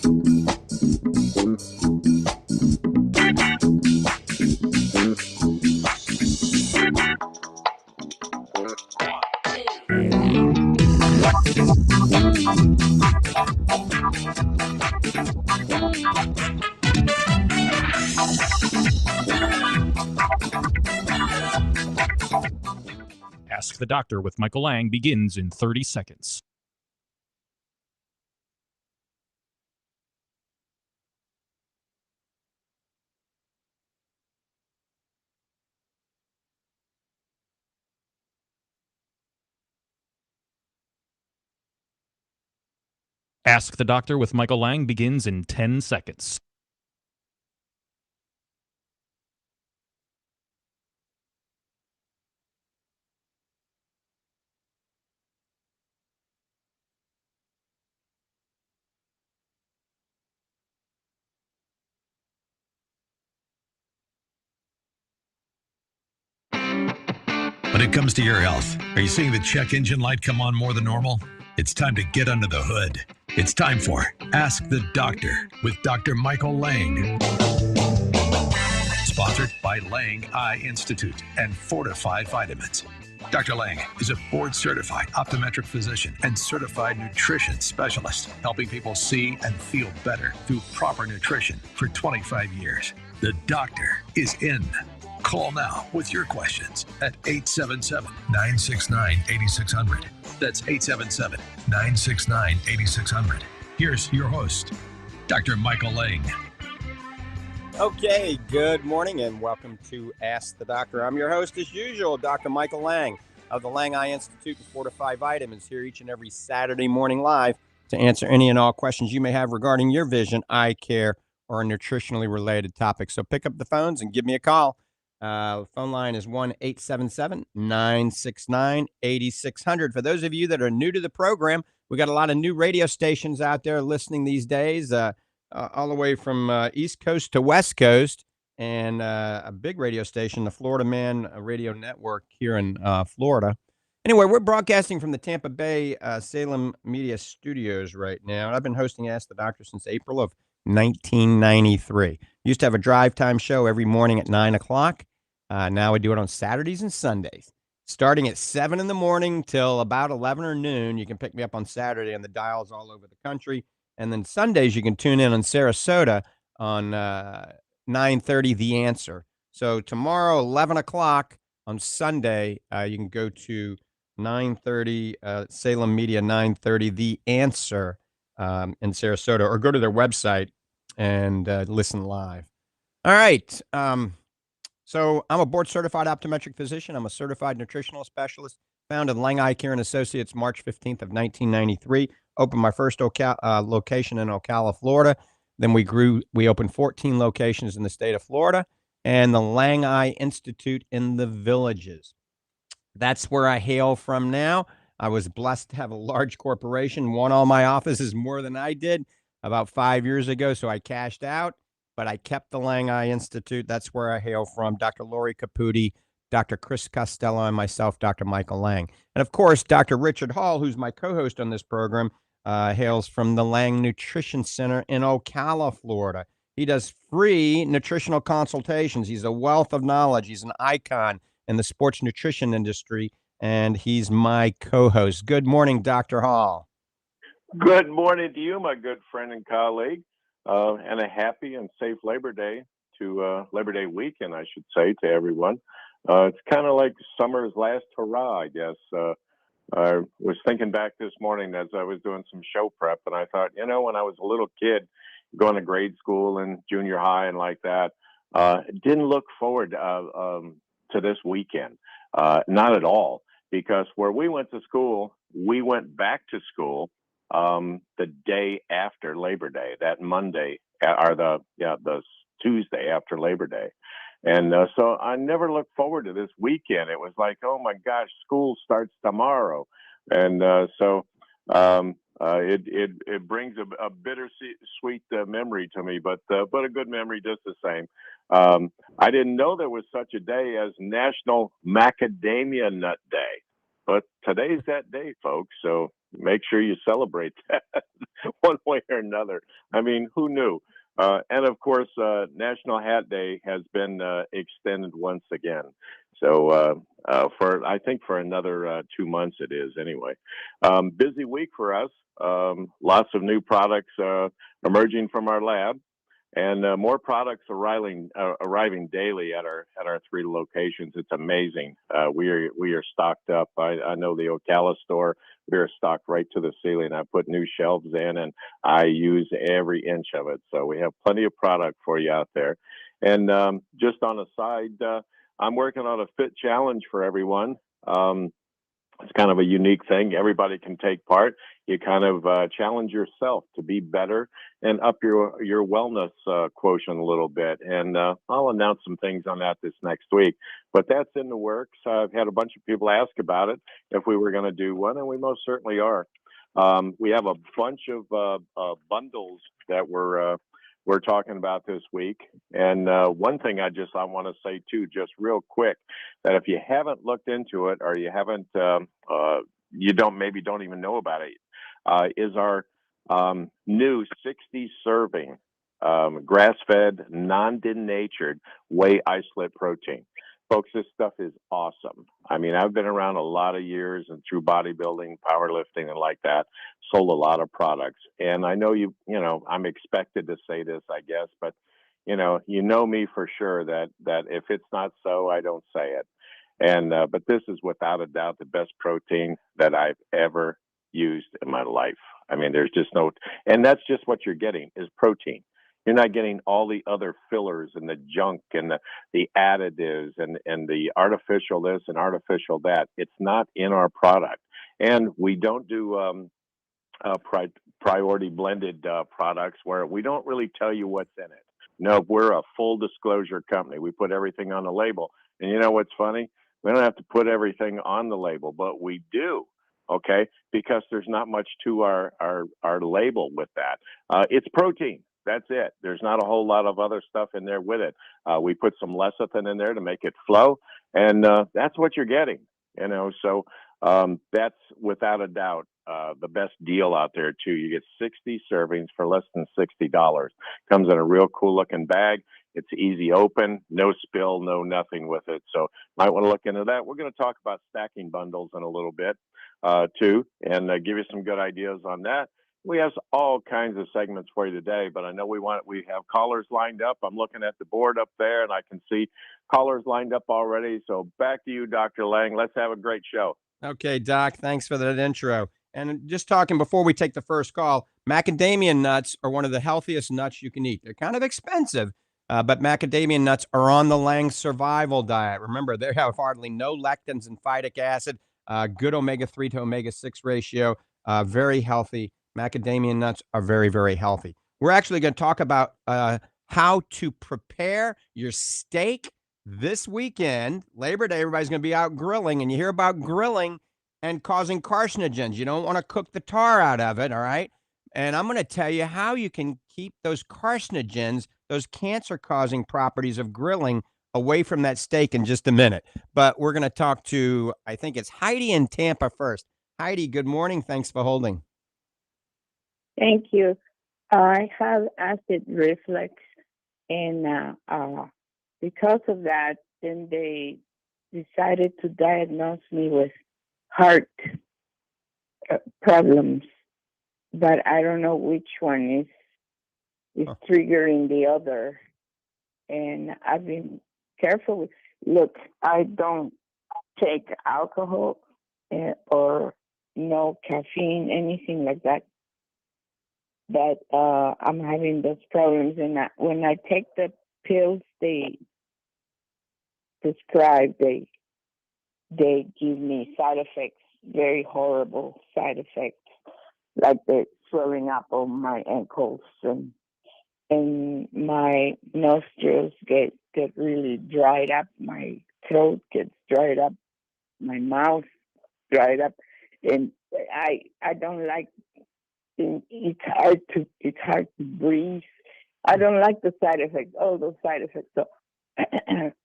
Ask the Doctor with Michael Lange begins in 30 seconds. Ask the Doctor with Michael Lange begins in 10 seconds. When it comes to your health, are you seeing the check engine light come on more than normal? It's time to get under the hood. It's time for Ask the Doctor with Dr. Michael Lange. Sponsored by Lange Eye Institute and Fortifeye Vitamins. Dr. Lange is a board-certified optometric physician and certified nutrition specialist, helping people see and feel better through proper nutrition for 25 years. The doctor is in. Call now with your questions at 877-969-8600. That's 877-969-8600. Here's your host, Dr. Michael Lange. Okay, good morning and welcome to Ask the Doctor. I'm your host as usual, Dr. Michael Lange of the Lange Eye Institute and Fortifeye Vitamins, here each and every Saturday morning live to answer any and all questions you may have regarding your vision, eye care, or a nutritionally related topic. So pick up the phones and give me a call. Phone line is 1-877-969-8600. For those of you that are new to the program, we got a lot of new radio stations out there listening these days, all the way from East Coast to West Coast, and a big radio station, the Florida Man Radio Network here in Florida. Anyway, we're broadcasting from the Tampa Bay Salem Media Studios right now, and I've been hosting Ask the Doctor since April of 1993. Used to have a drive time show every morning at 9 o'clock. Now we do it on Saturdays and Sundays, starting at 7 in the morning till about 11 or noon. You can pick me up on Saturday on the dials all over the country. And then Sundays, you can tune in on Sarasota on 9:30, The Answer. So tomorrow, 11 o'clock on Sunday, you can go to 9:30, Salem Media 9:30, The Answer in Sarasota, or go to their website and listen live. All right. So I'm a board-certified optometric physician. I'm a certified nutritional specialist, founded Lange Eye Care and Associates March 15th of 1993. Opened my first location in Ocala, Florida. Then we opened 14 locations in the state of Florida and the Lange Eye Institute in the Villages. That's where I hail from now. I was blessed to have a large corporation, won all my offices more than I did about 5 years ago, so I cashed out. But I kept the Lange Eye Institute. That's where I hail from. Dr. Lori Caputi, Dr. Chris Costello, and myself, Dr. Michael Lange. And of course, Dr. Richard Hall, who's my co-host on this program, hails from the Lange Nutrition Center in Ocala, Florida. He does free nutritional consultations. He's a wealth of knowledge. He's an icon in the sports nutrition industry, and he's my co-host. Good morning, Dr. Hall. Good morning to you, my good friend and colleague. And a happy and safe Labor Day Labor Day weekend, I should say, to everyone. It's kind of like summer's last hurrah, I guess. I was thinking back this morning as I was doing some show prep, and I thought, when I was a little kid going to grade school and junior high and like that, didn't look forward to this weekend. Not at all, because where we went to school, we went back to school the day after Labor Day, that Monday, or the Tuesday after Labor Day. And so I never looked forward to this weekend. It was like, oh my gosh, school starts tomorrow. And so it brings a bittersweet memory to me, but a good memory just the same. I didn't know there was such a day as National Macadamia Nut Day, but today's that day, folks. So make sure you celebrate that one way or another. I mean, who knew? And of course, National Hat Day has been extended once again. So I think for another 2 months it is anyway. Busy week for us. Lots of new products emerging from our lab, and more products arriving daily at our 3 locations. It's amazing. We are stocked up. I know the Ocala store. We are stocked right to the ceiling. I put new shelves in, and I use every inch of it. So we have plenty of product for you out there. And just on a side, I'm working on a fit challenge for everyone. It's kind of a unique thing. Everybody can take part. You kind of challenge yourself to be better and up your wellness quotient a little bit. And I'll announce some things on that this next week. But that's in the works. I've had a bunch of people ask about it, if we were going to do one, and we most certainly are. We have a bunch of bundles that we're talking about this week. And one thing I want to say too, just real quick, that if you haven't looked into it, or you haven't, you don't even know about it, is our new 60 serving grass-fed, non-denatured whey isolate protein. Folks, this stuff is awesome. I mean, I've been around a lot of years and through bodybuilding, powerlifting, and like that, sold a lot of products. And I know I'm expected to say this, I guess, but you know me for sure that if it's not so, I don't say it. And but this is without a doubt the best protein that I've ever used in my life. I mean, there's just no, and that's just what you're getting is protein. You're not getting all the other fillers and the junk and the additives and the artificial this and artificial that. It's not in our product. And we don't do priority blended products where we don't really tell you what's in it. No, we're a full disclosure company. We put everything on the label. And you know what's funny? We don't have to put everything on the label, but we do. Okay, because there's not much to our label with that. It's protein. That's it. There's not a whole lot of other stuff in there with it. We put some lecithin in there to make it flow, and that's what you're getting. So that's without a doubt the best deal out there too. You get 60 servings for less than $60. Comes in a real cool looking bag. It's easy open, no spill, no nothing with it. So might want to look into that. We're going to talk about stacking bundles in a little bit too, and give you some good ideas on that. We have all kinds of segments for you today, but I know we have callers lined up. I'm looking at the board up there, and I can see callers lined up already. So back to you, Dr. Lange. Let's have a great show. Okay, Doc, thanks for that intro. And just talking before we take the first call, macadamia nuts are one of the healthiest nuts you can eat. They're kind of expensive, but macadamia nuts are on the Lange Survival Diet. Remember, they have hardly no lectins and phytic acid, good omega-3 to omega-6 ratio, very healthy. Macadamia nuts are very, very healthy. We're actually going to talk about how to prepare your steak this weekend. Labor Day, everybody's going to be out grilling, and you hear about grilling and causing carcinogens. You don't want to cook the tar out of it, all right? And I'm going to tell you how you can keep those carcinogens, those cancer-causing properties of grilling, away from that steak in just a minute. But we're going to talk to, I think it's Heidi in Tampa first. Heidi, good morning. Thanks for holding. Thank you. I have acid reflux, and because of that, then they decided to diagnose me with heart problems. But I don't know which one is triggering the other. And I've been careful. Look, I don't take alcohol or no caffeine, anything like that. But I'm having those problems, and when I take the pills they prescribe, they give me side effects, very horrible side effects, like the swelling up of my ankles, and my nostrils get really dried up, my throat gets dried up, my mouth dried up, and I don't like. It's hard to breathe. I don't like the side effects, all those side effects. So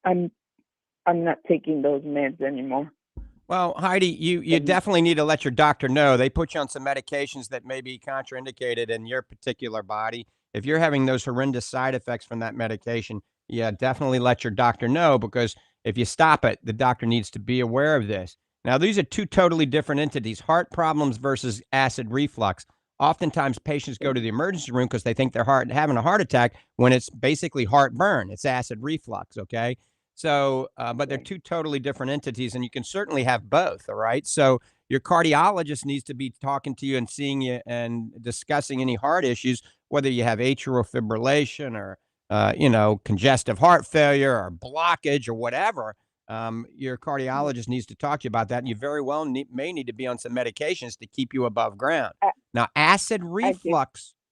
I'm not taking those meds anymore. Well, Heidi, you And definitely need to let your doctor know. They put you on some medications that may be contraindicated in your particular body. If you're having those horrendous side effects from that medication, yeah, definitely let your doctor know, because if you stop it, the doctor needs to be aware of this. Now, these are two totally different entities: heart problems versus acid reflux. Oftentimes, patients go to the emergency room because they think they're having a heart attack when it's basically heartburn. It's acid reflux, okay? So, but they're two totally different entities, and you can certainly have both. All right. So, your cardiologist needs to be talking to you and seeing you and discussing any heart issues, whether you have atrial fibrillation or, congestive heart failure or blockage or whatever. Your cardiologist needs to talk to you about that, and you very well may need to be on some medications to keep you above ground. I, Now, I just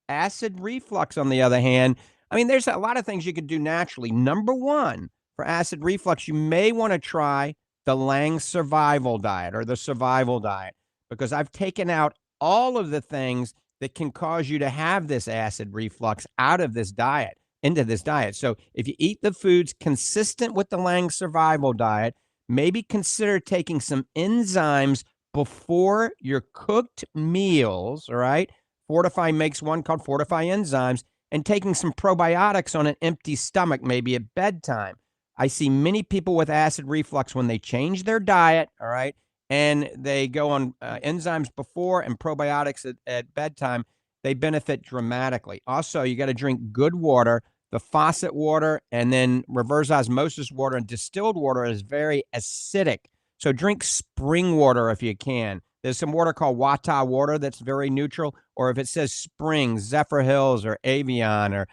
acid reflux, on the other hand, I mean, there's a lot of things you could do naturally. Number one, for acid reflux, you may want to try the Lange Survival Diet or the Survival Diet, because I've taken out all of the things that can cause you to have this acid reflux out of this diet, into this diet. So if you eat the foods consistent with the Lange Survival Diet, maybe consider taking some enzymes before your cooked meals. All right. Fortifeye makes one called Fortifeye Enzymes, and taking some probiotics on an empty stomach, maybe at bedtime. I see many people with acid reflux when they change their diet, all right, and they go on enzymes before and probiotics at bedtime. They benefit dramatically. Also, you got to drink good water. The faucet water and then reverse osmosis water and distilled water is very acidic. So drink spring water if you can. There's some water called Wata water that's very neutral, or if it says spring, Zephyr Hills or Avion or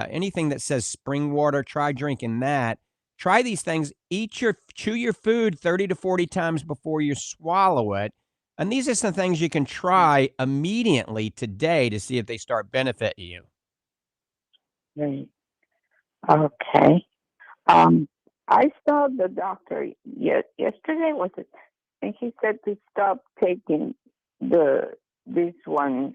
anything that says spring water, try drinking that. Try these things. Chew your food 30 to 40 times before you swallow it. And these are some things you can try immediately today to see if they start benefiting you. right. Okay. Um, I saw the doctor yesterday, was it? And he said to stop taking this one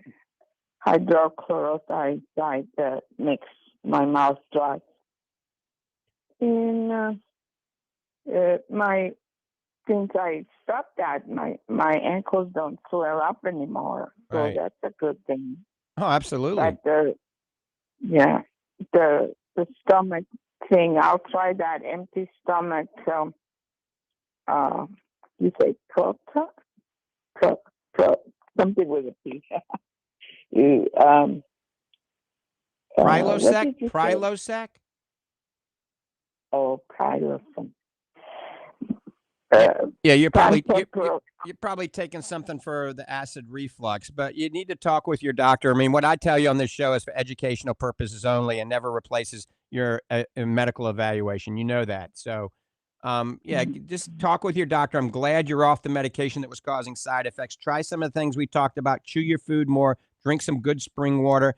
hydrochlorothiazide that makes my mouth dry. And my since I stopped that, my ankles don't swell up anymore, so Right. that's a good thing. Oh, absolutely. But yeah, the stomach thing, I'll try that empty stomach. So, you say pro, something with a P. you, what Prilosec? did you say? Prilosec? Oh, Prilosec. Yeah, Uh, yeah, Pantopro. you're probably taking something for the acid reflux, but you need to talk with your doctor. I mean, what I tell you on this show is for educational purposes only and never replaces your medical evaluation. You know that. So, yeah, just talk with your doctor. I'm glad you're off the medication that was causing side effects. Try some of the things we talked about. Chew your food more. Drink some good spring water.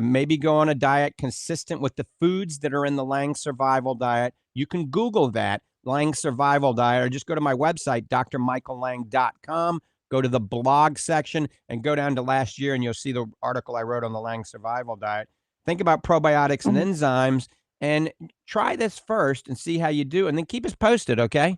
Maybe go on a diet consistent with the foods that are in the Lange Survival Diet. You can Google that, Lange Survival Diet, or just go to my website, drmichaellange.com. Go to the blog section and go down to last year, and you'll see the article I wrote on the Lange Survival Diet. Think about probiotics and enzymes, and try this first and see how you do, and then keep us posted, okay?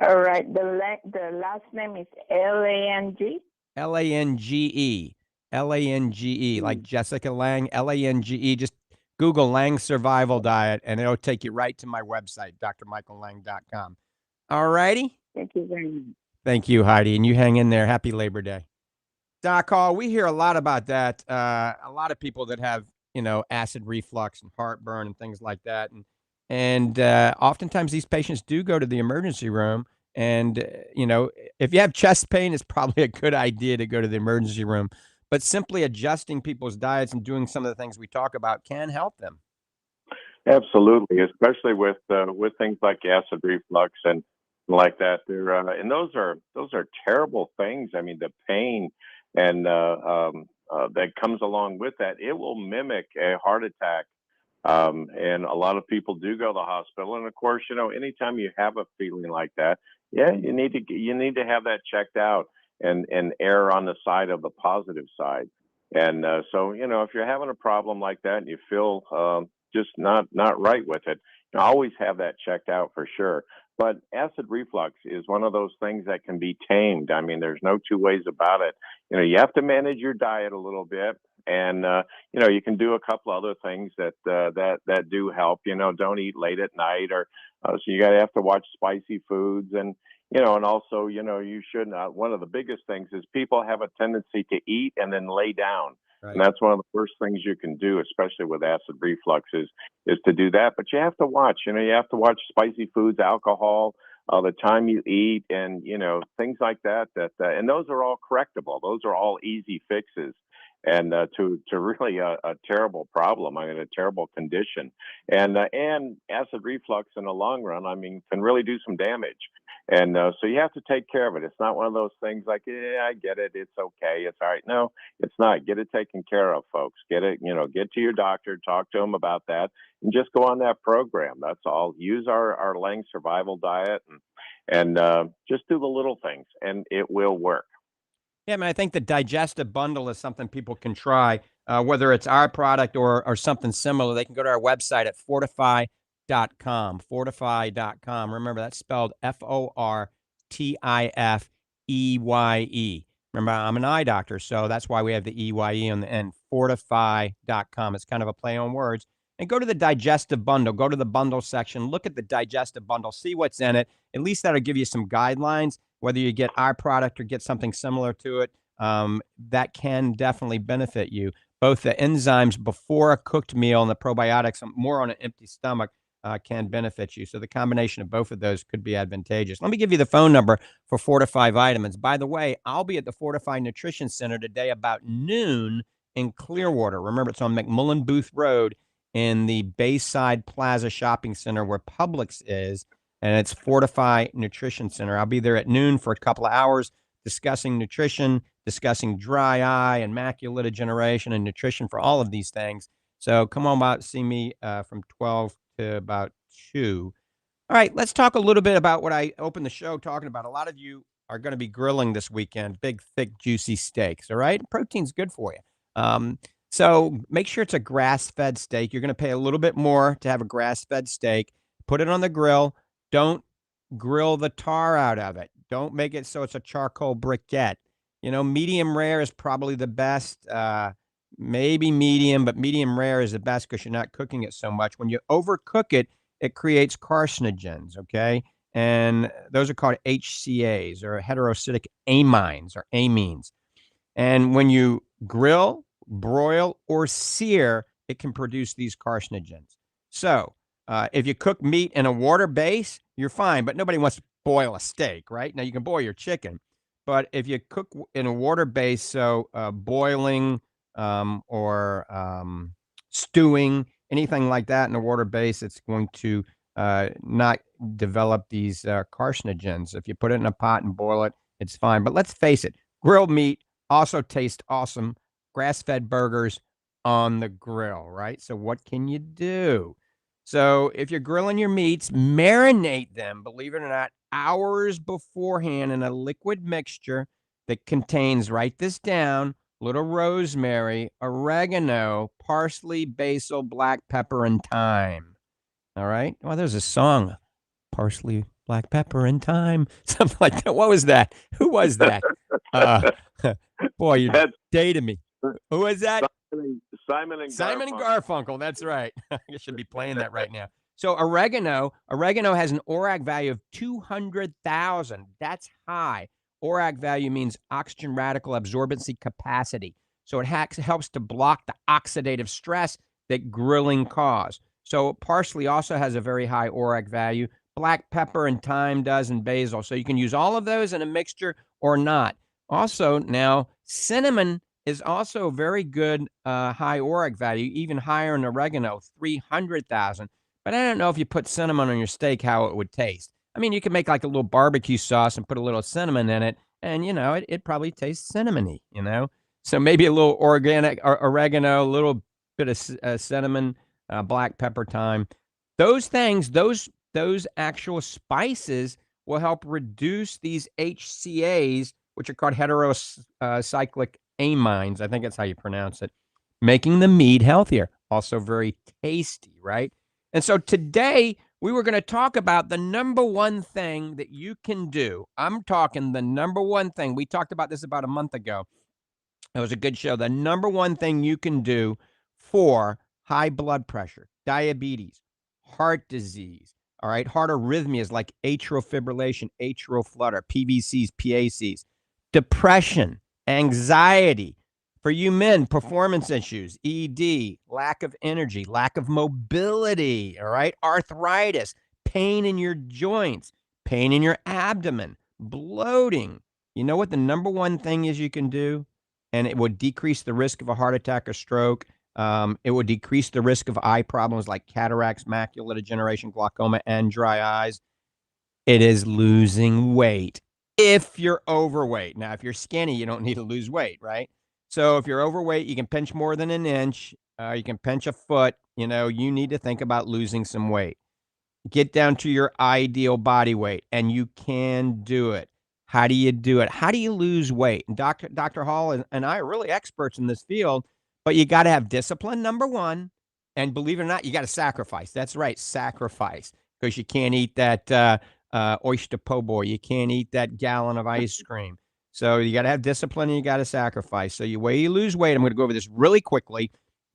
All right. The last name is Lange. Lange. Lange, like Jessica Lange, Lange. Just Google Lange Survival Diet, and it'll take you right to my website, drmichaellange.com. All righty. Thank you very much. Thank you, Heidi. And you hang in there. Happy Labor Day. Doc Hall, we hear a lot about that. A lot of people that have, acid reflux and heartburn and things like that. And oftentimes these patients do go to the emergency room. And, if you have chest pain, it's probably a good idea to go to the emergency room. But simply adjusting people's diets and doing some of the things we talk about can help them. Absolutely, especially with things like acid reflux and like that. And those are terrible things. I mean, the pain and that comes along with that, it will mimic a heart attack. And a lot of people do go to the hospital. And of course, anytime you have a feeling like that, yeah, you need to have that checked out and err on the side of the positive side. And so, if you're having a problem like that and you feel just not right with it, always have that checked out for sure. But acid reflux is one of those things that can be tamed. I mean, there's no two ways about it. You have to manage your diet a little bit, and you can do a couple other things that do help. Don't eat late at night, or so you got to have to watch spicy foods, and and also you should not. One of the biggest things is people have a tendency to eat and then lay down. Right. And that's one of the first things you can do, especially with acid reflux, is to do that. But you have to watch. You have to watch spicy foods, alcohol, the time you eat, and things like that. And those are all correctable. Those are all easy fixes. And to really a terrible problem, I mean, a terrible condition, and acid reflux in the long run, I mean, can really do some damage. And so you have to take care of it. It's not one of those things like, yeah, I get it, it's okay, it's all right. No, it's not. Get it taken care of, folks. Get it, get to your doctor, talk to them about that, and just go on that program. That's all. Use our Lange Survival Diet, and just do the little things, and it will work. Yeah, I mean, I think the digestive bundle is something people can try, whether it's our product or something similar. They can go to our website at fortifeye.com, fortifeye.com. Remember, that's spelled Fortifeye. Remember, I'm an eye doctor, so that's why we have the EYE on the end, fortifeye.com. It's kind of a play on words. And go to the digestive bundle. Go to the bundle section. Look at the digestive bundle. See what's in it. At least that'll give you some guidelines, whether you get our product or get something similar to it. That can definitely benefit you. Both the enzymes before a cooked meal and the probiotics, more on an empty stomach, can benefit you. So the combination of both of those could be advantageous. Let me give you the phone number for Fortifeye Vitamins. By the way, I'll be at the Fortifeye Nutrition Center today about noon in Clearwater. Remember, it's on McMullen Booth Road in the Bayside Plaza Shopping Center where Publix is, and it's Fortifeye Nutrition Center. I'll be there at noon for a couple of hours discussing nutrition, discussing dry eye and macular degeneration and nutrition for all of these things. So come on out, see me from 12 to about 2. All right, let's talk a little bit about what I opened the show talking about. A lot of you are going to be grilling this weekend, big, thick, juicy steaks, all right? Protein's good for you. So make sure it's a grass-fed steak. You're going to pay a little bit more to have a grass-fed steak. Put it on the grill. Don't grill the tar out of it. Don't make it so it's a charcoal briquette. Medium rare is probably the best. Maybe medium, but medium rare is the best because you're not cooking it so much. When you overcook it, it creates carcinogens, okay? And those are called HCAs, or heterocytic amines, or amines. And when you grill, broil, or sear, it can produce these carcinogens. So if you cook meat in a water base, you're fine, but nobody wants to boil a steak, right? Now, you can boil your chicken, but if you cook in a water base, so boiling or stewing, anything like that in a water base, it's going to not develop these carcinogens. If you put it in a pot and boil it, it's fine. But let's face it, grilled meat also tastes awesome. Grass-fed burgers on the grill, right? So what can you do? So if you're grilling your meats, marinate them, believe it or not, hours beforehand in a liquid mixture that contains, write this down, little rosemary, oregano, parsley, basil, black pepper, and thyme. All right? Well, there's a song, parsley, black pepper, and thyme, something like that. What was that? Who was that? Boy, you dated me. Who was that? Simon and Garfunkel. That's right. I should be playing that right now. So oregano has an ORAC value of 200,000. That's high. ORAC value means oxygen radical absorbency capacity. So it helps to block the oxidative stress that grilling cause. So parsley also has a very high ORAC value. Black pepper and thyme does, and basil. So you can use all of those in a mixture or not. Also, now, cinnamon is also very good high ORAC value, even higher in oregano, 300,000. But I don't know if you put cinnamon on your steak, how it would taste. I mean, you can make like a little barbecue sauce and put a little cinnamon in it, and, it probably tastes cinnamony, So maybe a little organic oregano, a little bit of cinnamon, black pepper, thyme. Those things, those actual spices will help reduce these HCAs, which are called heterocyclic amines. I think that's how you pronounce it, making the meat healthier. Also very tasty, right? And so today we were going to talk about the number one thing that you can do. I'm talking the number one thing. We talked about this about a month ago. It was a good show. The number one thing you can do for high blood pressure, diabetes, heart disease, all right, heart arrhythmias like atrial fibrillation, atrial flutter, PVCs, PACs, depression, anxiety. For you men, performance issues, ED, lack of energy, lack of mobility, all right, arthritis, pain in your joints, pain in your abdomen, bloating. You know what the number one thing is you can do? And it would decrease the risk of a heart attack or stroke. It would decrease the risk of eye problems like cataracts, macular degeneration, glaucoma, and dry eyes. It is losing weight if you're overweight. Now, if you're skinny, you don't need to lose weight, right? So if you're overweight, you can pinch more than an inch. You can pinch a foot. You know, you need to think about losing some weight. Get down to your ideal body weight, and you can do it. How do you do it? How do you lose weight? And Dr. Hall and I are really experts in this field, but you got to have discipline, number one. And believe it or not, you got to sacrifice. That's right, sacrifice, because you can't eat that oyster po' boy. You can't eat that gallon of ice cream. So you got to have discipline and you got to sacrifice. So the way you lose weight, I'm going to go over this really quickly.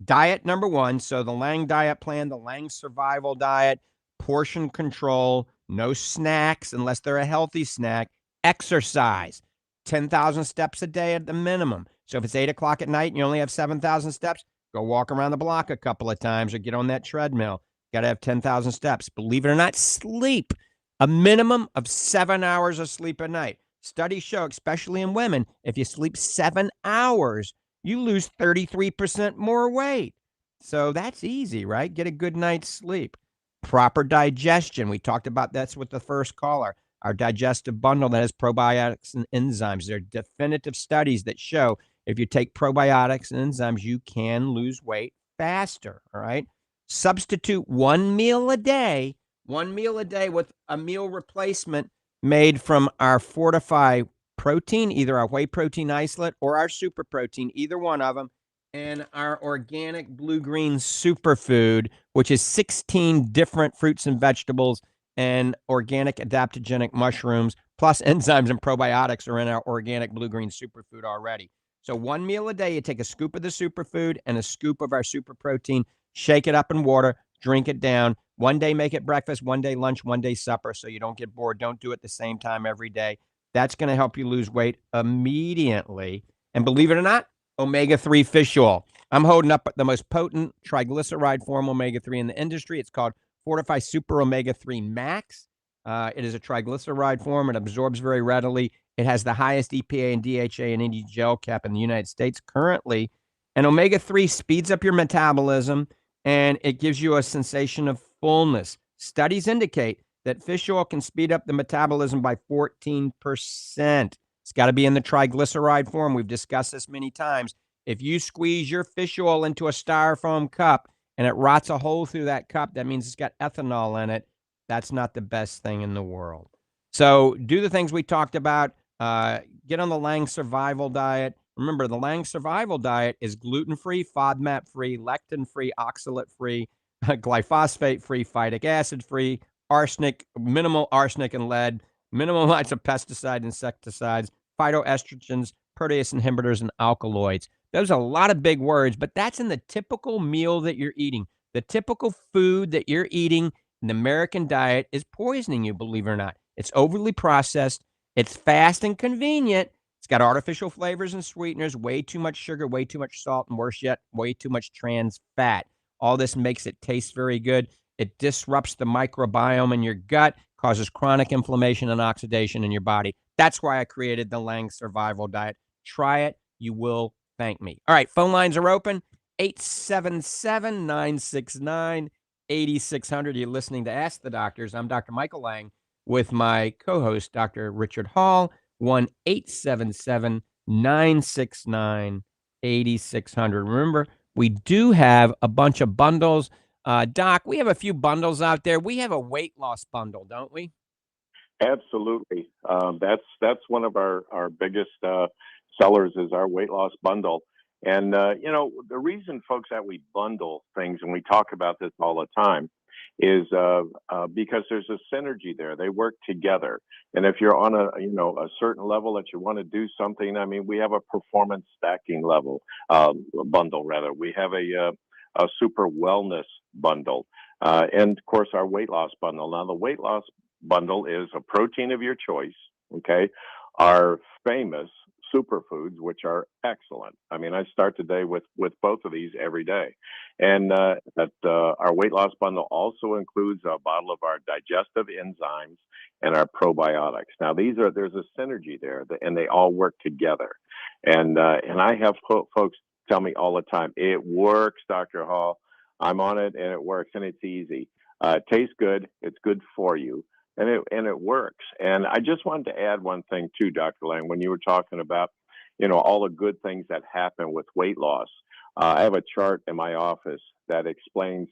Diet, number one. So the Lange diet plan, the Lange Survival Diet, portion control, no snacks unless they're a healthy snack, exercise, 10,000 steps a day at the minimum. So if it's 8 o'clock at night and you only have 7,000 steps, go walk around the block a couple of times or get on that treadmill. Got to have 10,000 steps. Believe it or not, sleep. A minimum of 7 hours of sleep a night. Studies show, especially in women, if you sleep 7 hours, you lose 33% more weight. So that's easy, right? Get a good night's sleep. Proper digestion. We talked about that's with the first caller. Our digestive bundle that has probiotics and enzymes. There are definitive studies that show if you take probiotics and enzymes, you can lose weight faster. All right. Substitute one meal a day with a meal replacement made from our Fortifeye protein, either our whey protein isolate or our super protein, either one of them, and our organic blue-green superfood, which is 16 different fruits and vegetables and organic adaptogenic mushrooms, plus enzymes and probiotics are in our organic blue-green superfood already. So one meal a day, you take a scoop of the superfood and a scoop of our super protein, shake it up in water, drink it down. One day make it breakfast, one day lunch, one day supper, so you don't get bored. Don't do it the same time every day. That's going to help you lose weight immediately. And believe it or not, omega-3 fish oil. I'm holding up the most potent triglyceride form omega-3 in the industry. It's called Fortifeye Super Omega-3 Max. It is a triglyceride form. It absorbs very readily. It has the highest EPA and DHA and any gel cap in the United States currently. And omega-3 speeds up your metabolism, and it gives you a sensation of fullness. Studies indicate that fish oil can speed up the metabolism by 14%. It's got to be in the triglyceride form. We've discussed this many times. If you squeeze your fish oil into a styrofoam cup and it rots a hole through that cup, that means it's got ethanol in it. That's not the best thing in the world. So do the things we talked about. Get on the Lange Survival Diet. Remember, the Lange Survival Diet is gluten-free, FODMAP-free, lectin-free, oxalate-free, glyphosate-free, phytic acid-free, minimal arsenic and lead, minimal amounts of pesticide, insecticides, phytoestrogens, protease inhibitors, and alkaloids. Those are a lot of big words, but that's in the typical meal that you're eating. The typical food that you're eating in the American diet is poisoning you, believe it or not. It's overly processed. It's fast and convenient. It's got artificial flavors and sweeteners, way too much sugar, way too much salt, and worse yet, way too much trans fat. All this makes it taste very good. It disrupts the microbiome in your gut, causes chronic inflammation and oxidation in your body. That's why I created the Lange Survival Diet. Try it. You will thank me. All right, phone lines are open. 877-969-8600. You're listening to Ask the Doctors. I'm Dr. Michael Lange with my co-host, Dr. Richard Hall. 1-877-969-8600. Remember, we do have a bunch of bundles. Doc, we have a few bundles out there. We have a weight loss bundle, don't we? Absolutely. That's one of our biggest sellers is our weight loss bundle. And, the reason, folks, that we bundle things, and we talk about this all the time, is because there's a synergy there. They work together. And if you're on a certain level that you want to do something, I mean, we have a performance stacking level, bundle rather. We have a super wellness bundle, and of course our weight loss bundle. Now the weight loss bundle is a protein of your choice. Okay, our famous superfoods, which are excellent. I mean, I start the day with both of these every day, and our weight loss bundle also includes a bottle of our digestive enzymes and our probiotics. Now, there's a synergy there, and they all work together. And I have folks tell me all the time, it works, Dr. Hall. I'm on it, and it works, and it's easy. It tastes good. It's good for you, and it works. And I just wanted to add one thing too, Dr. Lange, when you were talking about, all the good things that happen with weight loss. I have a chart in my office that explains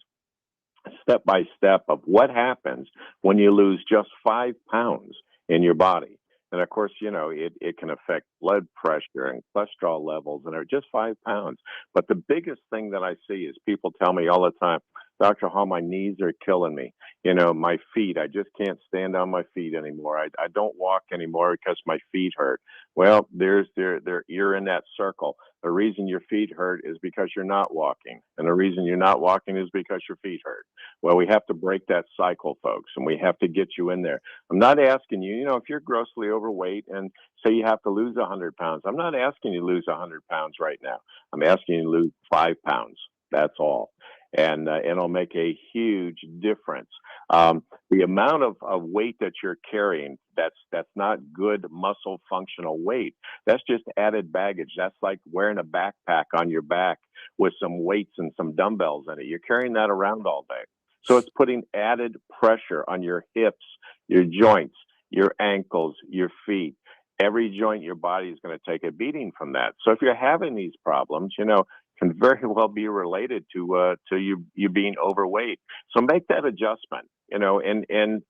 step by step of what happens when you lose just 5 pounds in your body. And of course, it can affect blood pressure and cholesterol levels, and they're just 5 pounds. But the biggest thing that I see is people tell me all the time, Dr. Hall, my knees are killing me. My feet, I just can't stand on my feet anymore. I don't walk anymore because my feet hurt. Well, you're in that circle. The reason your feet hurt is because you're not walking. And the reason you're not walking is because your feet hurt. Well, we have to break that cycle, folks, and we have to get you in there. I'm not asking you, if you're grossly overweight and say you have to lose 100 pounds, I'm not asking you to lose 100 pounds right now. I'm asking you to lose 5 pounds. That's all. And it'll make a huge difference. The amount of weight that you're carrying, that's not good muscle functional weight. That's just added baggage. That's like wearing a backpack on your back with some weights and some dumbbells in it. You're carrying that around all day. So it's putting added pressure on your hips, your joints, your ankles, your feet. Every joint in your body is going to take a beating from that. So if you're having these problems, can very well be related to you being overweight. So make that adjustment, and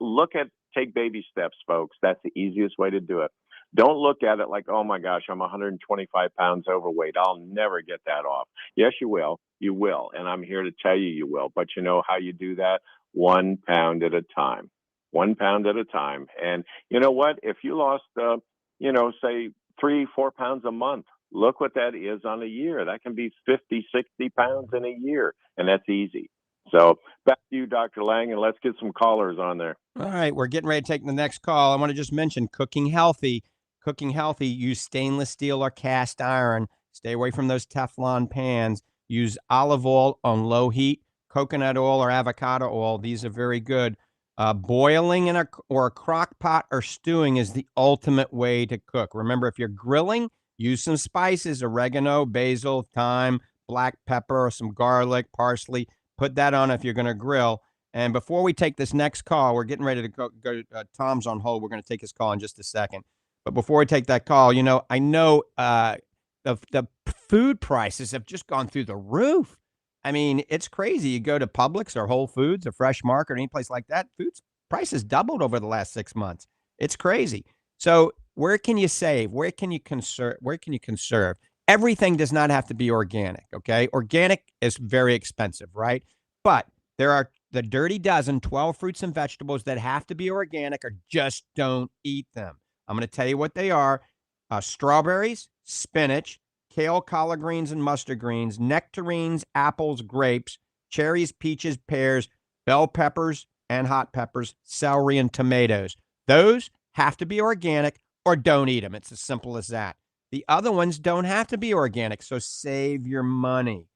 take baby steps, folks. That's the easiest way to do it. Don't look at it like, oh my gosh, I'm 125 pounds overweight. I'll never get that off. Yes, you will. You will. And I'm here to tell you you will. But you know how you do that? 1 pound at a time. 1 pound at a time. And you know what? If you lost, say 3-4 pounds a month, look what that is on a year. That can be 50, 60 pounds in a year, and that's easy. So back to you, Dr. Lange, and let's get some callers on there. All right, we're getting ready to take the next call. I want to just mention cooking healthy. Cooking healthy, use stainless steel or cast iron. Stay away from those Teflon pans. Use olive oil on low heat, coconut oil or avocado oil. These are very good. Boiling in a crock pot or stewing is the ultimate way to cook. Remember, if you're grilling, use some spices, oregano, basil, thyme, black pepper, some garlic, parsley. Put that on if you're going to grill. And before we take this next call, we're getting ready to go. Tom's on hold. We're going to take his call in just a second. But before we take that call, I know the food prices have just gone through the roof. I mean, it's crazy. You go to Publix or Whole Foods or Fresh Market or any place like that, food prices doubled over the last 6 months. It's crazy. So where can you save? Where can you conserve? Everything does not have to be organic, okay? Organic is very expensive, right? But there are the dirty dozen, 12 fruits and vegetables that have to be organic or just don't eat them. I'm going to tell you what they are. Strawberries, spinach, kale, collard greens, and mustard greens, nectarines, apples, grapes, cherries, peaches, pears, bell peppers, and hot peppers, celery, and tomatoes. Those have to be organic or don't eat them. It's as simple as that. The other ones don't have to be organic, so save your money.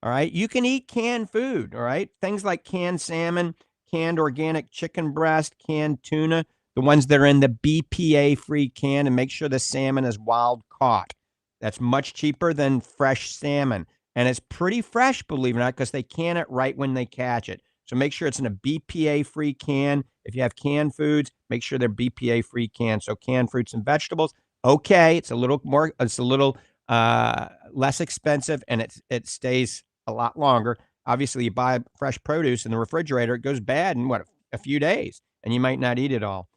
All right? You can eat canned food, all right? Things like canned salmon, canned organic chicken breast, canned tuna, the ones that are in the BPA-free can, and make sure the salmon is wild caught. That's much cheaper than fresh salmon. And it's pretty fresh, believe it or not, because they can it right when they catch it. So make sure it's in a BPA-free can. If you have canned foods, make sure they're BPA-free cans. So canned fruits and vegetables, okay, it's a little less expensive, and it stays a lot longer. Obviously, you buy fresh produce in the refrigerator, it goes bad in a few days, and you might not eat it all.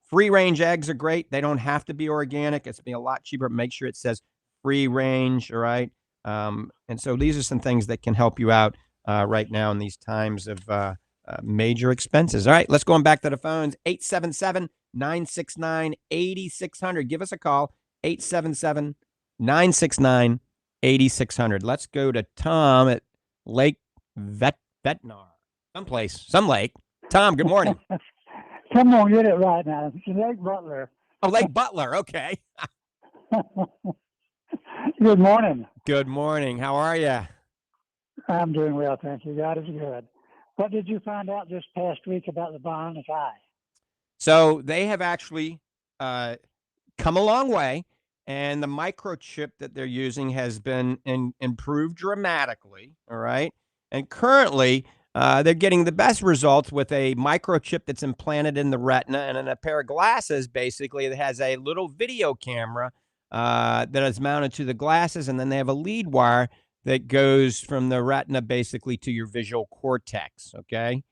Free-range eggs are great. They don't have to be organic. It's be a lot cheaper. Make sure it says free range, all right? And so these are some things that can help you out right now in these times of major expenses. All right, let's go on back to the phones. 877-969-8600. Give us a call. 877-969-8600. Let's go to Tom at Lake Vetnar. Some lake. Tom, good morning. Come on, get it right now. It's Lake Butler. Oh, Lake Butler. Okay. Good morning. Good morning. How are you? I'm doing well, thank you. God is good. What did you find out this past week about the bionic eye? So they have actually come a long way, and the microchip that they're using has been improved dramatically. All right. And currently, they're getting the best results with a microchip that's implanted in the retina and in a pair of glasses, basically, that has a little video camera that is mounted to the glasses. And then they have a lead wire that goes from the retina basically to your visual cortex. Okay.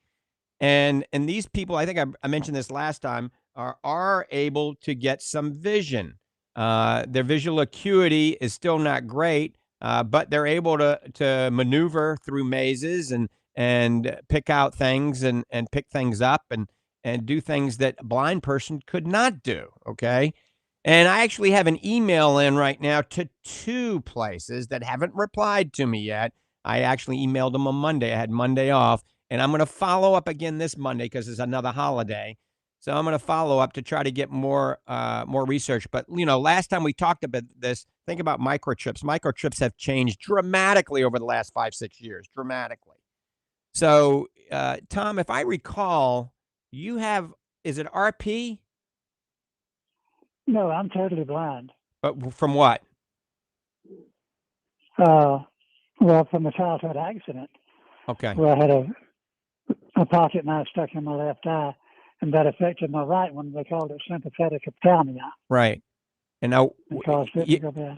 And these people, I think I mentioned this last time, are able to get some vision. Their visual acuity is still not great, but they're able to maneuver through mazes and pick out things and pick things up and do things that a blind person could not do. Okay. And I actually have an email in right now to 2 places that haven't replied to me yet. I actually emailed them on Monday. I had Monday off, and I'm going to follow up again this Monday because it's another holiday. So I'm going to follow up to try to get more research. But, last time we talked about this, think about microchips. Microchips have changed dramatically over the last 5-6 years, dramatically. So, Tom, if I recall, you have, is it RP? No, I'm totally blind. But from what? Well, from a childhood accident. Okay. Where I had a pocket knife stuck in my left eye, and that affected my right one. They called it sympathetic ophthalmia. Right. And now,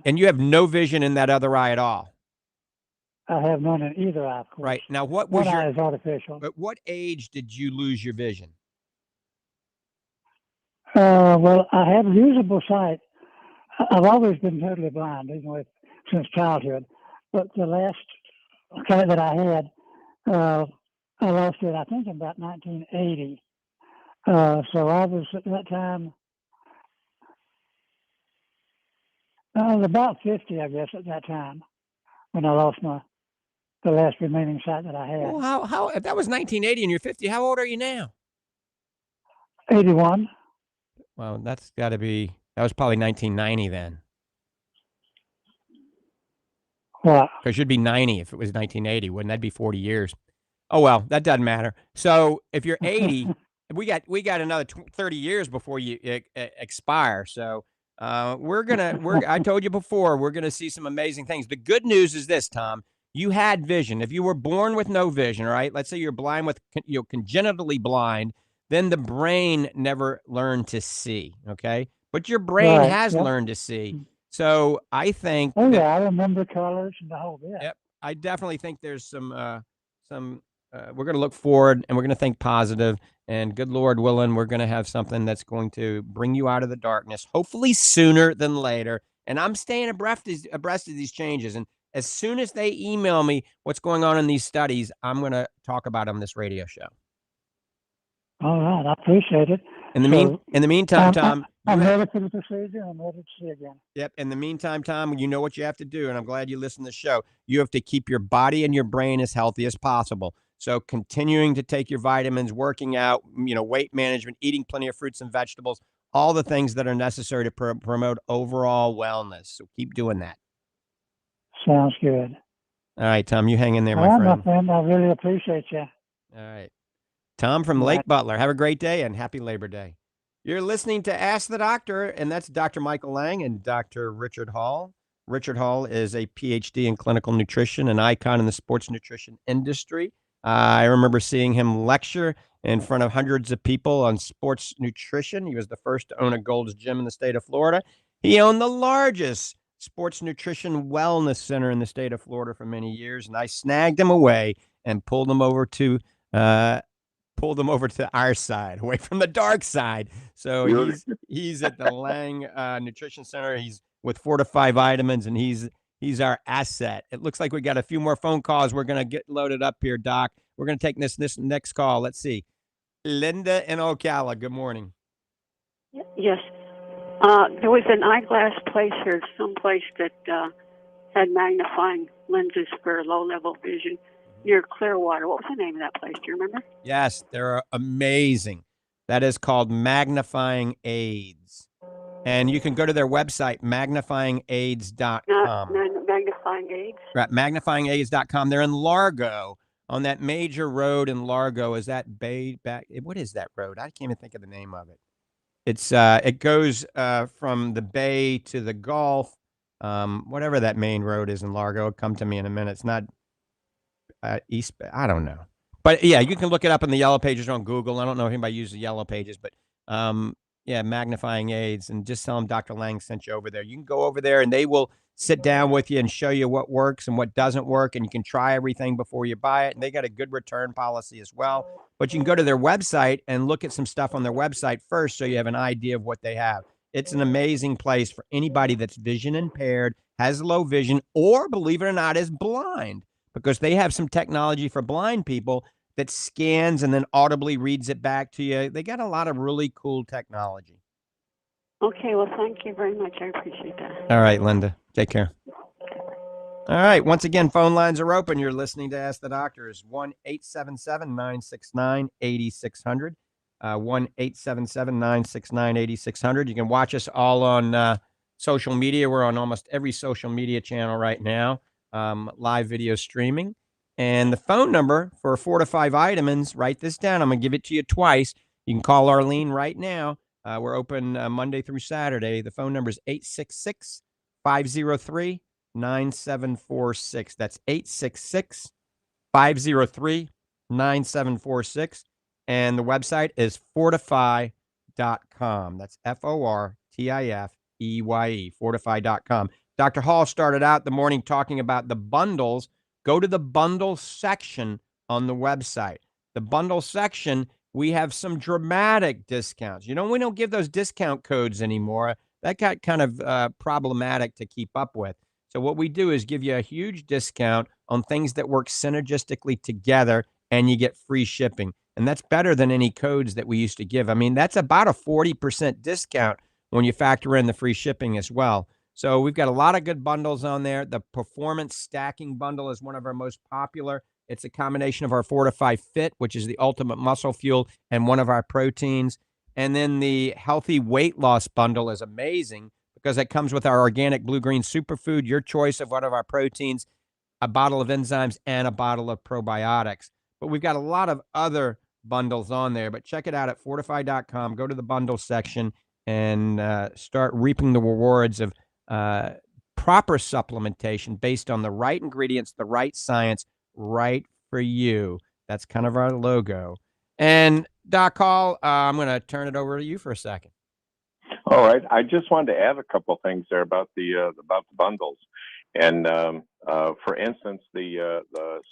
and you have no vision in that other eye at all. I have none in either eye, of course. Right. Now, what was one eye is artificial. At what age did you lose your vision? Well, I have usable sight. I've always been totally blind, since childhood. But the last sight that I had, I lost it, I think, in about 1980. So I was at that time, I was about 50, I guess, at that time when I lost the last remaining sight that I had. Well, how if that was 1980 and you're 50, how old are you now? 81. Well, that was probably 1990 then. What? Because you'd be 90 if it was 1980. Wouldn't that be 40 years? Oh, well, that doesn't matter. So if you're 80, we got another 30 years before you expire. So I told you before, we're going to see some amazing things. The good news is this, Tom. You had vision. If you were born with no vision, right? Let's say you're blind congenitally blind, then the brain never learned to see, okay? But your brain has learned to see. So I think I remember colors and the whole bit. Yep. I definitely think there's some we're going to look forward and we're going to think positive, and good Lord willing, we're going to have something that's going to bring you out of the darkness, hopefully sooner than later. And I'm staying abreast of these changes. And as soon as they email me what's going on in these studies, I'm going to talk about them on this radio show. All right, I appreciate it. In the meantime, Tom, I'm ready for the procedure. I'm ready to see again. Yep. In the meantime, Tom, you know what you have to do, and I'm glad you listened to the show. You have to keep your body and your brain as healthy as possible. So continuing to take your vitamins, working out, weight management, eating plenty of fruits and vegetables, all the things that are necessary to promote overall wellness. So keep doing that. Sounds good. All right, Tom, you hang in there, my friend. I really appreciate you. All right. Tom from Lake Butler. Have a great day and happy Labor Day. You're listening to Ask the Doctor, and that's Dr. Michael Lange and Dr. Richard Hall. Richard Hall is a PhD in clinical nutrition, an icon in the sports nutrition industry. I remember seeing him lecture in front of hundreds of people on sports nutrition. He was the first to own a Gold's Gym in the state of Florida. He owned the largest sports nutrition wellness center in the state of Florida for many years, and I snagged him away and pulled him over to our side, away from the dark side. So he's at the Lange Nutrition Center. He's with Fortifeye Vitamins, and he's He's our asset. It looks like we got a few more phone calls. We're going to get loaded up here, Doc. We're going to take this next call. Let's see. Linda in Ocala. Good morning. Yes. There was an eyeglass place here, someplace that had magnifying lenses for low-level vision near Clearwater. What was the name of that place? Do you remember? Yes, they're amazing. That is called Magnifying Aids. And you can go to their website, magnifyingaids.com. Magnifying Aids? Right, magnifyingaids.com. They're in Largo, on that major road in Largo. Is that Bay back? What is that road? I can't even think of the name of it. It goes from the Bay to the Gulf, whatever that main road is in Largo. It'll come to me in a minute. It's not East Bay. I don't know. But yeah, you can look it up in the yellow pages on Google. I don't know if anybody uses the yellow pages, but yeah, Magnifying Aids, and just tell them Dr. Lange sent you over there. You can go over there and they will sit down with you and show you what works and what doesn't work, and you can try everything before you buy it. And they got a good return policy as well. But you can go to their website and look at some stuff on their website first so you have an idea of what they have. It's an amazing place for anybody that's vision impaired, has low vision, or, believe it or not, is blind, because they have some technology for blind people that scans and then audibly reads it back to you. They got a lot of really cool technology. Okay, well, thank you very much. I appreciate that. All right, Linda. Take care. All right. Once again, phone lines are open. You're listening to Ask the Doctor. Is 1-877-969-8600. 1-877-969-8600. You can watch us all on social media. We're on almost every social media channel right now, live video streaming. And the phone number for Fortifeye Vitamins, write this down. I'm going to give it to you twice. You can call Arlene right now. We're open Monday through Saturday. The phone number is 866-503-9746. That's 866-503-9746. And the website is fortifeye.com. That's Fortifeye, fortifeye.com. Dr. Hall started out the morning talking about the bundles. Go to the bundle section on the website. The bundle section, we have some dramatic discounts. We don't give those discount codes anymore. That got kind of problematic to keep up with. So what we do is give you a huge discount on things that work synergistically together, and you get free shipping. And that's better than any codes that we used to give. I mean, that's about a 40% discount when you factor in the free shipping as well. So we've got a lot of good bundles on there. The Performance Stacking Bundle is one of our most popular. It's a combination of our Fortifeye Fit, which is the ultimate muscle fuel, and one of our proteins. And then the Healthy Weight Loss Bundle is amazing because it comes with our organic blue-green superfood, your choice of one of our proteins, a bottle of enzymes, and a bottle of probiotics. But we've got a lot of other bundles on there. But check it out at fortifeye.com. Go to the bundle section and start reaping the rewards of proper supplementation based on the right ingredients, the right science, right for you. That's kind of our logo. And Doc Hall, I'm going to turn it over to you for a second. All right. I just wanted to add a couple things there about the bundles. And for instance, the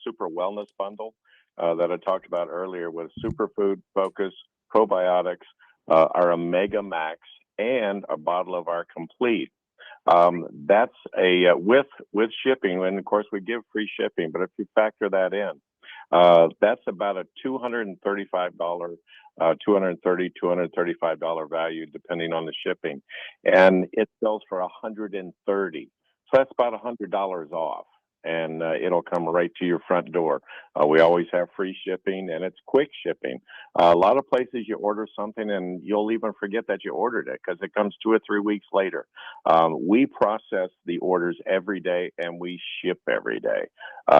Super Wellness Bundle that I talked about earlier with superfood focus, probiotics, our Omega Max, and a bottle of our Complete. That's a with shipping, and of course we give free shipping. But if you factor that in, that's about a $235, $235 value depending on the shipping, and it sells for $130. So that's about $100 off, and it'll come right to your front door. We always have free shipping, and it's quick shipping. A lot of places you order something and you'll even forget that you ordered it because it comes 2 or 3 weeks later. We process the orders every day, and we ship every day.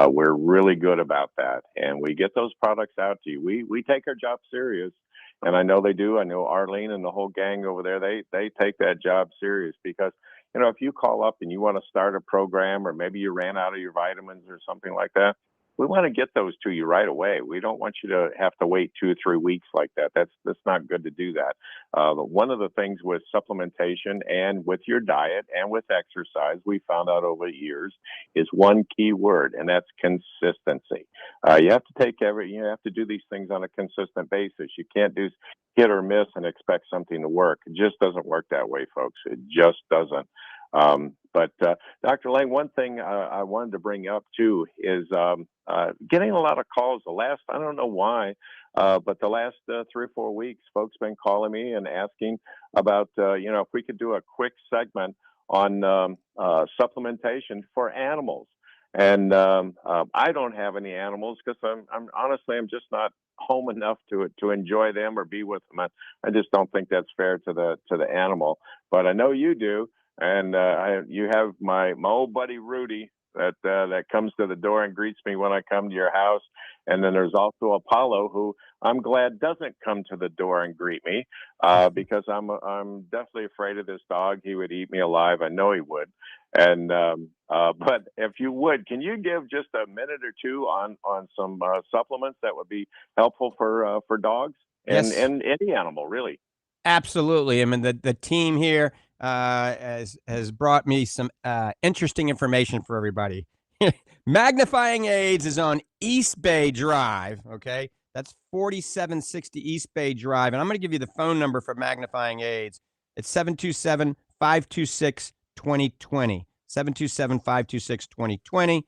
We're really good about that, and we get those products out to you. We take our job serious, and I know they do. I know Arlene and the whole gang over there, they take that job serious because if you call up and you want to start a program, or maybe you ran out of your vitamins or something like that, we want to get those to you right away. We don't want you to have to wait 2 or 3 weeks like that. That's not good to do that. One of the things with supplementation and with your diet and with exercise, we found out over the years, is one key word, and that's consistency. You have to do these things on a consistent basis. You can't do hit or miss and expect something to work. It just doesn't work that way, folks. It just doesn't. But Dr. Lange, one thing I wanted to bring up too is getting a lot of calls. I don't know why, but the last 3 or 4 weeks, folks been calling me and asking about, if we could do a quick segment on supplementation for animals. And I don't have any animals because I'm honestly just not home enough to enjoy them or be with them. I just don't think that's fair to the animal. But I know you do, and you have my old buddy Rudy that comes to the door and greets me when I come to your house. And then there's also Apollo, who I'm glad doesn't come to the door and greet me because I'm definitely afraid of this dog. He would eat me alive. I know he would. And but if you would, can you give just a minute or two on some supplements that would be helpful for dogs and Yes. and any animal, really? Absolutely. I mean, the team here has brought me some interesting information for everybody. Magnifying Aids is on East Bay Drive. Okay, that's 4760 East Bay Drive, and I'm going to give you the phone number for Magnifying Aids. It's 727-526-2020. 727-526-2020.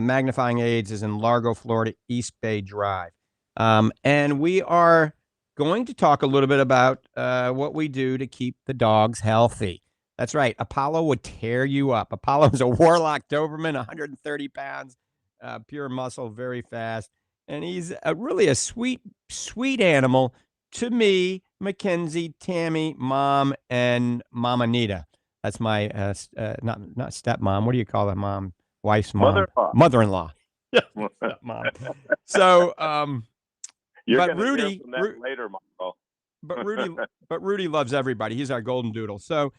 Magnifying Aids is in Largo, Florida, East Bay Drive, and we are going to talk a little bit about what we do to keep the dogs healthy. That's right. Apollo would tear you up. Apollo is a Warlock Doberman, 130 pounds, pure muscle, very fast. And he's really a sweet, sweet animal to me, Mackenzie, Tammy, Mom, and Mama Nita. That's my, not stepmom. What do you call that mom? Wife's mom. Mother-in-law. Mother-in-law. Mom. So, You're but going to Rudy, hear from that later, Michael. but Rudy loves everybody. He's our golden doodle. So,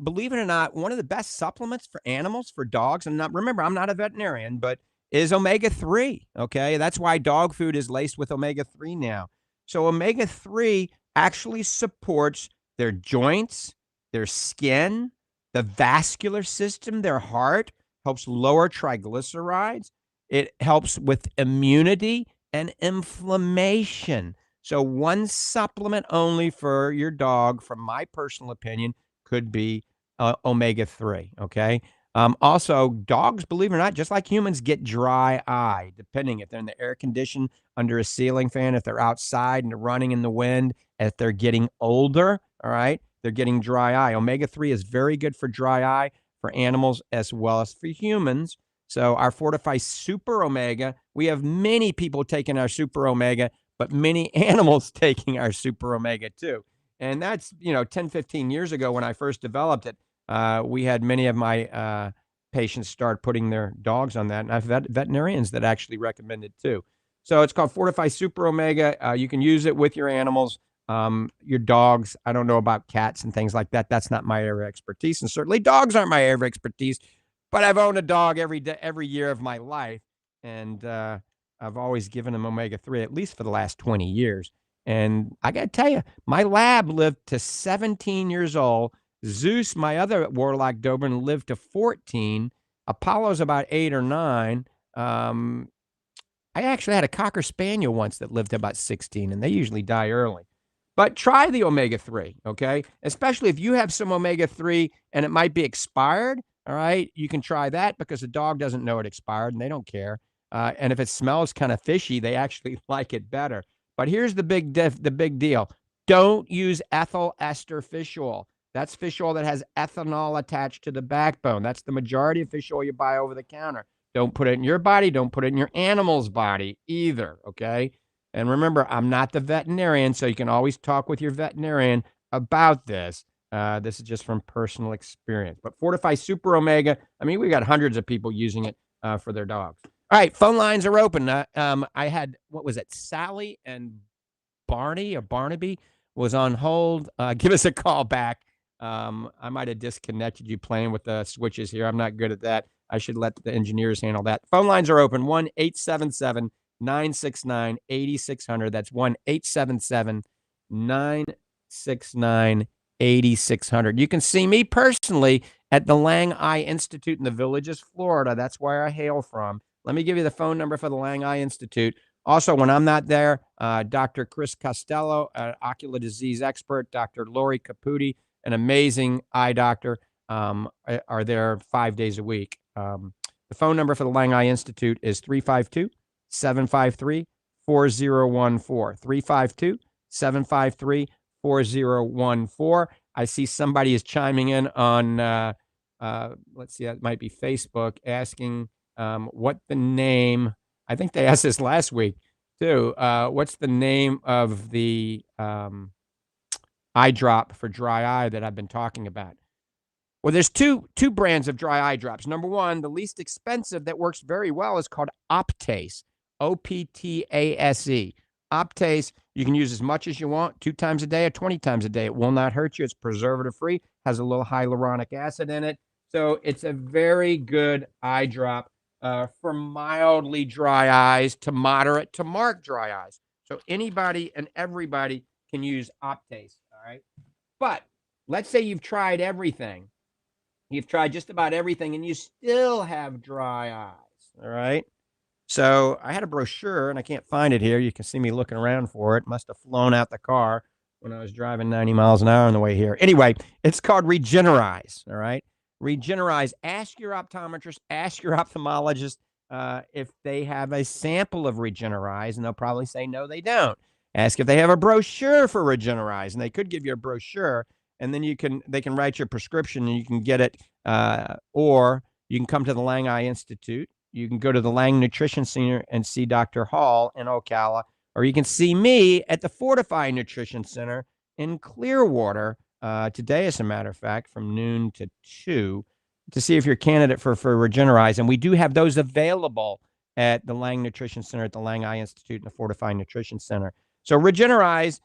believe it or not, one of the best supplements for animals, for dogs, and remember, I'm not a veterinarian, but is omega-3. Okay, that's why dog food is laced with omega-3 now. So omega-3 actually supports their joints, their skin, the vascular system, their heart, helps lower triglycerides. It helps with immunity and inflammation. So one supplement only for your dog, from my personal opinion, could be omega-3, okay? Also, dogs, believe it or not, just like humans, get dry eye, depending if they're in the air condition, under a ceiling fan, if they're outside and running in the wind, if they're getting older, all right, they're getting dry eye. Omega-3 is very good for dry eye for animals as well as for humans. So our Fortifeye Super Omega, we have many people taking our Super Omega, but many animals taking our Super Omega too. And that's, 10, 15 years ago when I first developed it, we had many of my patients start putting their dogs on that. And I've had veterinarians that actually recommend it too. So it's called Fortifeye Super Omega. You can use it with your animals, your dogs. I don't know about cats and things like that. That's not my area of expertise. And certainly dogs aren't my area of expertise. But I've owned a dog every year of my life. And I've always given them omega-3, at least for the last 20 years. And I got to tell you, my lab lived to 17 years old. Zeus, my other Warlock Doberman, lived to 14. Apollo's about 8 or 9. I actually had a Cocker Spaniel once that lived to about 16, and they usually die early. But try the omega-3, okay? Especially if you have some omega-3 and it might be expired, all right? You can try that because the dog doesn't know it expired, and they don't care. And if it smells kind of fishy, they actually like it better. But here's the big deal. Don't use ethyl ester fish oil. That's fish oil that has ethanol attached to the backbone. That's the majority of fish oil you buy over the counter. Don't put it in your body. Don't put it in your animal's body either, okay? And remember, I'm not the veterinarian, so you can always talk with your veterinarian about this. This is just from personal experience. But Fortifeye Super Omega, we got hundreds of people using it for their dogs. All right, phone lines are open. I had, Sally and Barnaby was on hold. Give us a call back. I might have disconnected you playing with the switches here. I'm not good at that. I should let the engineers handle that. Phone lines are open, 1-877-969-8600. That's 1-877-969-8600. You can see me personally at the Lange Eye Institute in the Villages, Florida. That's where I hail from. Let me give you the phone number for the Lange Eye Institute. Also, when I'm not there, Dr. Chris Costello, an ocular disease expert, Dr. Lori Caputi, an amazing eye doctor. are there 5 days a week. The phone number for the Lange Institute is 352-753-4014. 352-753-4014. I see somebody is chiming in on, let's see, that might be Facebook, asking what the name, I think they asked this last week too. What's the name of the eye drop for dry eye that I've been talking about? Well, there's two brands of dry eye drops. Number one, the least expensive that works very well is called Optase, Optase. Optase, you can use as much as you want, 2 times a day or 20 times a day. It will not hurt you. It's preservative-free, has a little hyaluronic acid in it. So it's a very good eye drop for mildly dry eyes to moderate to marked dry eyes. So anybody and everybody can use Optase, all right? But let's say you've tried everything. You've tried just about everything, and you still have dry eyes, all right? So I had a brochure, and I can't find it here. You can see me looking around for it. Must have flown out the car when I was driving 90 miles an hour on the way here. Anyway, it's called Regenerize, all right? Regenerize. Ask your optometrist, ask your ophthalmologist if they have a sample of Regenerize, and they'll probably say no, they don't. Ask if they have a brochure for Regenerize, and they could give you a brochure, and then they can write your prescription and you can get it, or you can come to the Lange Institute. You can go to the Lange Nutrition Center and see Dr. Hall in Ocala, or you can see me at the Fortifeye Nutrition Center in Clearwater today, as a matter of fact, from noon to 2, to see if you're a candidate for Regenerize. And we do have those available at the Lange Nutrition Center, at the Lange Institute, and the Fortifeye Nutrition Center. So Regenerize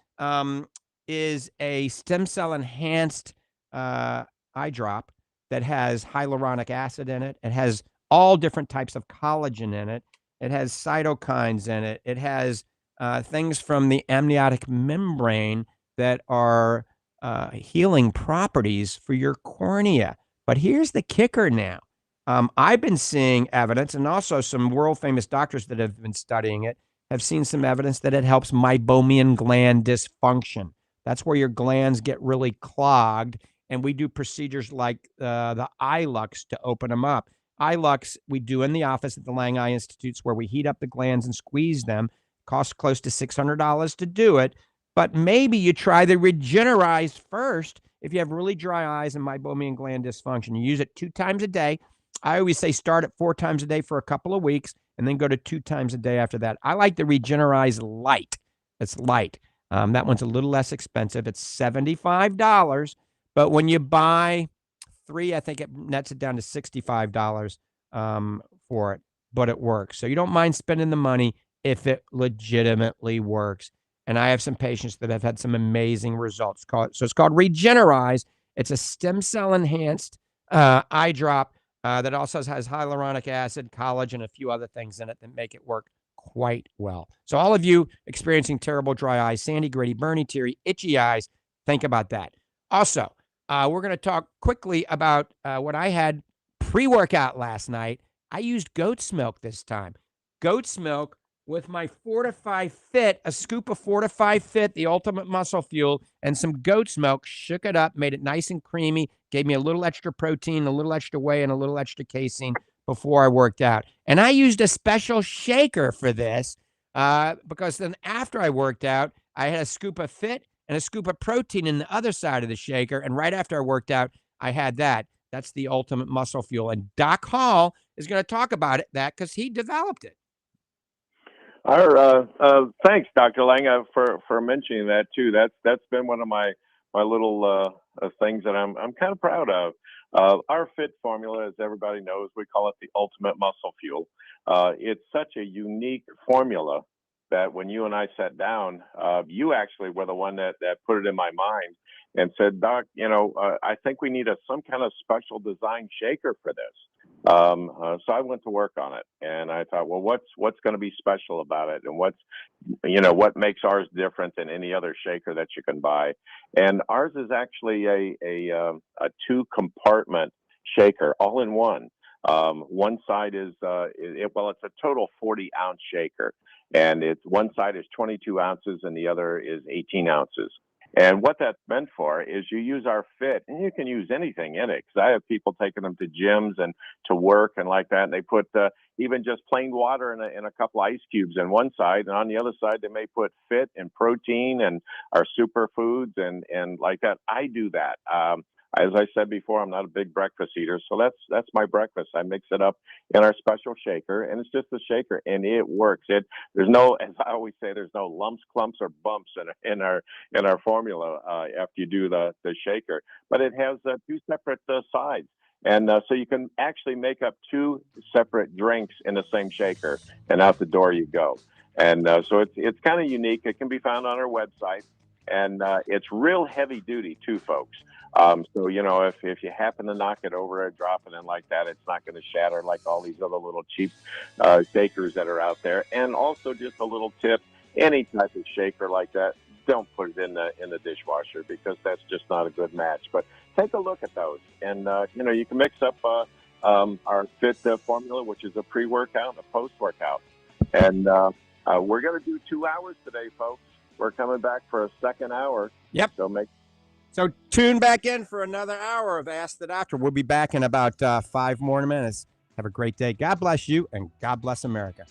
is a stem cell enhanced eye drop that has hyaluronic acid in it. It has all different types of collagen in it. It has cytokines in it. It has things from the amniotic membrane that are healing properties for your cornea. But here's the kicker now. I've been seeing evidence, and also some world famous doctors that have been studying it have seen some evidence that it helps meibomian gland dysfunction. That's where your glands get really clogged, and we do procedures like the iLux to open them up. iLux we do in the office at the Lange Eye Institutes, where we heat up the glands and squeeze them. Costs close to $600 to do it, but maybe you try the Regenerize first if you have really dry eyes and meibomian gland dysfunction. You use it 2 times a day. I always say start at 4 times a day for a couple of weeks and then go to 2 times a day after that. I like the Regenerize Light. It's light. That one's a little less expensive. It's $75, but when you buy 3, I think it nets it down to $65 for it, but it works. So you don't mind spending the money if it legitimately works. And I have some patients that have had some amazing results. So it's called Regenerize. It's a stem cell enhanced eye drop that also has hyaluronic acid, collagen, a few other things in it that make it work quite well. So all of you experiencing terrible dry eyes, sandy, gritty, burny, teary, itchy eyes, think about that. Also, we're going to talk quickly about what I had pre-workout last night. I used goat's milk this time. Goat's milk with my Fortifeye Fit, a scoop of Fortifeye Fit, the ultimate muscle fuel, and some goat's milk, shook it up, made it nice and creamy, gave me a little extra protein, a little extra whey, and a little extra casein before I worked out. And I used a special shaker for this because then after I worked out, I had a scoop of Fit and a scoop of protein in the other side of the shaker. And right after I worked out, I had that. That's the ultimate muscle fuel. And Doc Hall is going to talk about that because he developed it. Thanks, Dr. Lange, for mentioning that too. That's been one of my little things that I'm kind of proud of. Our Fit formula, as everybody knows, we call it the ultimate muscle fuel. It's such a unique formula that when you and I sat down, you actually were the one that put it in my mind and said, Doc, I think we need some kind of special design shaker for this. So I went to work on it, and I thought, well, what's going to be special about it, and what makes ours different than any other shaker that you can buy. And ours is actually a 2-compartment shaker, all in one. One side is it's a total 40-ounce shaker, and one side is 22 ounces and the other is 18 ounces. And what that's meant for is you use our Fit, and you can use anything in it. Because I have people taking them to gyms and to work and like that, and they put even just plain water in a couple ice cubes on one side, and on the other side they may put Fit and protein and our superfoods and like that. I do that. As I said before, I'm not a big breakfast eater, so that's my breakfast. I mix it up in our special shaker, and it's just a shaker, and it works. There's no, as I always say, there's no lumps, clumps, or bumps in our formula after you do the shaker. But it has two separate sides, and so you can actually make up two separate drinks in the same shaker, and out the door you go. And so it's kind of unique. It can be found on our website, and it's real heavy duty too, folks. So, if you happen to knock it over or drop it in like that, it's not going to shatter like all these other little cheap shakers that are out there. And also just a little tip, any type of shaker like that, don't put it in the dishwasher, because that's just not a good match. But take a look at those. And, you can mix up our Fit formula, which is a pre-workout and a post-workout. And we're going to do 2 hours today, folks. We're coming back for a second hour. Yep. So tune back in for another hour of Ask the Doctor. We'll be back in about 5 more minutes. Have a great day. God bless you, and God bless America.